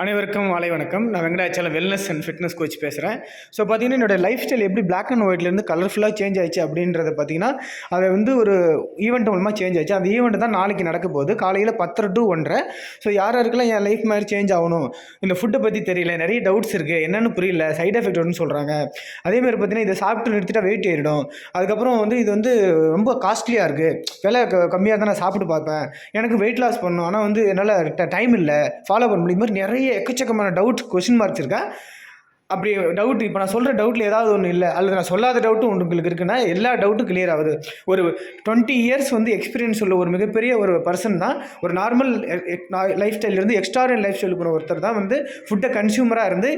அனைவருக்கும் மாலை வணக்கம். நான் Venkatachalam wellness and fitness coach பேசுகிறேன். ஸோ பார்த்தீங்கன்னா, என்னோடய லைஃப் ஸ்டைல் எப்படி பிளாக் அண்ட் ஒயிட்லேருந்து கலர்ஃபுல்லாக சேஞ்ச் ஆயிடுச்சு அப்படின்றத பார்த்தீங்கன்னா, அதை ஒரு ஈவெண்ட் மூலமாக சேஞ்ச் ஆயிடுச்சு. அந்த ஈவெண்ட் தான் நாளைக்கு நடக்க போகுது. காலையில் 10:30 to 1:30. ஸோ யாருக்கெல்லாம் என் லைஃப் மாதிரி சேஞ்ச் ஆகணும், இந்த ஃபுட்டை பற்றி தெரியல, நிறைய டவுட்ஸ் இருக்குது, என்னென்னு புரியல, சைட் எஃபெக்ட் வரும்னு சொல்கிறாங்க. அதேமாதிரி பார்த்தீங்கன்னா, இதை சாப்பிட்டு நிறுத்திட்டா வெயிட் ஏறிடும், அதுக்கப்புறம் இது ரொம்ப காஸ்ட்லியாக இருக்குது, விலை கம்மியாக தான் நான் சாப்பிட்டு பார்ப்பேன், எனக்கு வெயிட் லாஸ் பண்ணணும், ஆனால் என்னால் டைம் இல்லை, ஃபாலோ பண்ண முடியும், மாதிரி நிறைய எக்கச்சக்கமான டவுட்ஸ், கொஸ்டின் மார்க்ஸ் இருக்கா. அப்படி டவுட் இப்போ நான் சொல்கிற டவுட்டில் ஏதாவது ஒன்று இல்லை, அல்லது நான் சொல்லாத டவுட்டும் உங்களுக்கு இருக்குன்னா எல்லா டவுட்டும் கிளியர் ஆகுது. ஒரு 20 இயர்ஸ் எக்ஸ்பீரியன்ஸ் உள்ள ஒரு மிகப்பெரிய ஒரு பர்சன் தான், ஒரு நார்மல் லைஃப் ஸ்டைலிருந்து எக்ஸ்ட்ராடினரி லைஃப் ஸ்டைல் போன ஒருத்தர் தான் ஃபுட்டை கன்சியூமராக இருந்து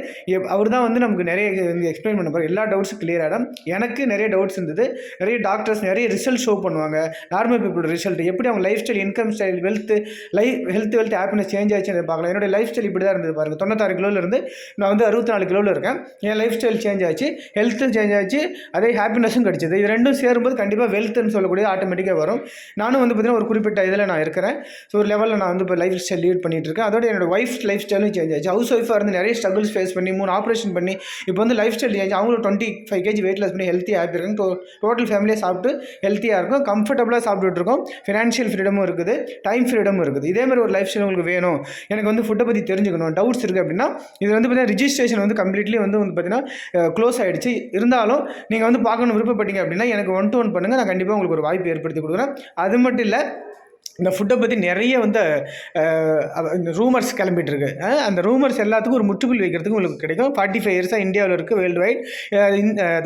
அவர் தான் நமக்கு நிறைய எக்ஸ்பிளைன் பண்ண போகிறார். எல்லா டவுட்ஸும் கிளியர் ஆகிடும். எனக்கு நிறைய டவுட்ஸ் இருந்தது. நிறைய டாக்டர்ஸ் நிறைய ரிசல்ட் ஷோ பண்ணுவாங்க, நார்மல் பீப்புளோட ரிசல்ட், எப்படி அவங்க life style, income style, health happiness change ஆச்சுன்னு பார்க்கலாம். என்னுடைய லைஃப் ஸ்டைல் இப்படி தான் இருந்தது பாருங்கள். 96 கிலோலேருந்து நான் 64 கிலோவில் இருக்கேன். என் லைஃப் ஸ்டைல் சேஞ்ச் ஆச்சு, ஹெல்த்தும் சேஞ்ச் ஆச்சு, அதே ஹாப்பினஸும் கிடச்சிது. இது ரெண்டும் சேரும்போது கண்டிப்பாக வெல்த்னு சொல்லக்கூடிய ஆட்டோமேட்டிக்காக வரும். நானும் பார்த்தீங்கன்னா ஒரு குறிப்பிட்ட இதில் நான் இருக்கிறேன். ஸோ ஒரு லெவலில் நான் இப்போ லைஃப் ஸ்டைல் லீட் பண்ணிகிட்டு இருக்கேன். அதோட என்னோட ஒய்ஃப் லைஃப் ஸ்டைலும் சேஞ்ச் ஆச்சு. ஹவுஸ் ஒய்ஃபாக இருந்து நிறைய ஸ்ட்ரகிள்ஸ் ஃபேஸ் பண்ணி 3 ஆப்ரேஷன் பண்ணி இப்போ லைஃப் ஸ்டைல் சேஞ்ச். அவங்களும் 25 kg வெயிட் லாஸ் பண்ணி ஹெல்த்தியாக ஹாப்பி இருக்காங்க. டோட்டல் ஃபேமிலியாக சாப்பிட்டு ஹெல்த்தியாக இருக்கும், கம்ஃபர்டபுளாக சாப்பிட்டுட்டு இருக்கோம். ஃபினான்ஷியல் ஃப்ரீடமும் இருக்குது, டைம் ஃப்ரீடமும் இருக்குது. இதேமாதிரி ஒரு லைஃப் ஸ்டைல் உங்களுக்கு வேணும், எனக்கு ஃபுட்டை பற்றி தெரிஞ்சுக்கணும், டவுட்ஸ் இருக்குது அப்படின்னா, இது பார்த்தீங்கன்னா ரிஜிஸ்ட்ரேஷன் கம்ப்ளீட்லி பார்த்தீங்கன்னா க்ளோஸ் ஆகிடுச்சு. இருந்தாலும் நீங்கள் பார்க்கணும் விருப்பப்பட்டீங்க அப்படின்னா எனக்கு 1-to-1 பண்ணுங்கள், நான் கண்டிப்பாக உங்களுக்கு ஒரு வாய்ப்பு ஏற்படுத்தி கொடுக்குறேன். அது மட்டும் இல்லை, இந்த ஃபுட்டை பற்றி நிறைய ரூமர்ஸ் கிளம்பிட்டு இருக்கு. அந்த ரூமர்ஸ் எல்லாத்துக்கும் ஒரு முற்றுப்புள்ளி வைக்கிறதுக்கு உங்களுக்கு கிடைக்கும். 45 இயர்ஸாக இந்தியாவில் இருக்குது, வேர்ல்டு வைட்.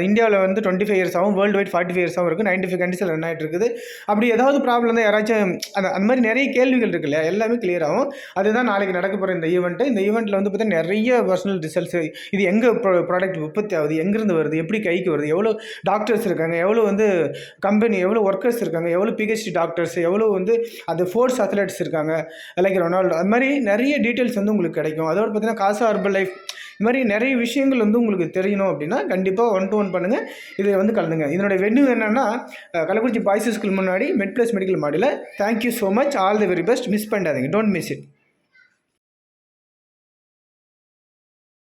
இந்தியாவில் 25 இயர்ஸ் ஆகும், வேர்ல்டு வைட் 45 இயர்ஸ் ஆகும் இருக்குது, 95 கண்ட்ரீஸில் ரன் ஆகிட்டு இருக்குது. அப்படி ஏதாவது ப்ராப்ளம் தான், யாராச்சும் அந்த மாதிரி நிறைய கேள்விகள் இருக்கு இல்லையா, எல்லாமே கிளியர் ஆகும். அதுதான் நாளைக்கு நடக்க போகிற இந்த ஈவெண்ட்டு. இந்த ஈவெண்ட்டில் பார்த்தீங்கன்னா நிறைய பர்சனல் ரிசல்ட்ஸ், இது எங்கே ப்ராடக்ட் உற்பத்தி ஆகுது, எங்கேருந்து வருது, எப்படி கைக்கு வருது, எவ்வளோ டாக்டர்ஸ் இருக்காங்க, எவ்வளோ கம்பெனி, எவ்வளோ ஒர்க்கர்ஸ் இருக்காங்க, எவ்வளோ PhD டாக்டர்ஸ், எவ்வளோ அது ஃபோர்ஸ் அத்லெட்ஸ் இருக்காங்க, லைக் ரொனால்டோ, அது மாதிரி நிறைய டீட்டெயில்ஸ் உங்களுக்கு கிடைக்கும். அதோடு பார்த்தீங்கன்னா காசா ஹெர்பல் லைஃப், இது மாதிரி நிறைய விஷயங்கள் உங்களுக்கு தெரியணும் அப்படின்னா கண்டிப்பாக 1-to-1 பண்ணுங்கள். இதை கலந்துங்க. இதனுடைய வென்யூ என்னென்னா கள்ளக்குறிச்சி பாய்ஸ் ஸ்கூல் முன்னாடி மெட்ப்ளஸ் மெடிக்கல் மாடியில். Thank you so much, all the very best. Miss பண்ணாதீங்க, டோன்ட் மிஸ் இட்.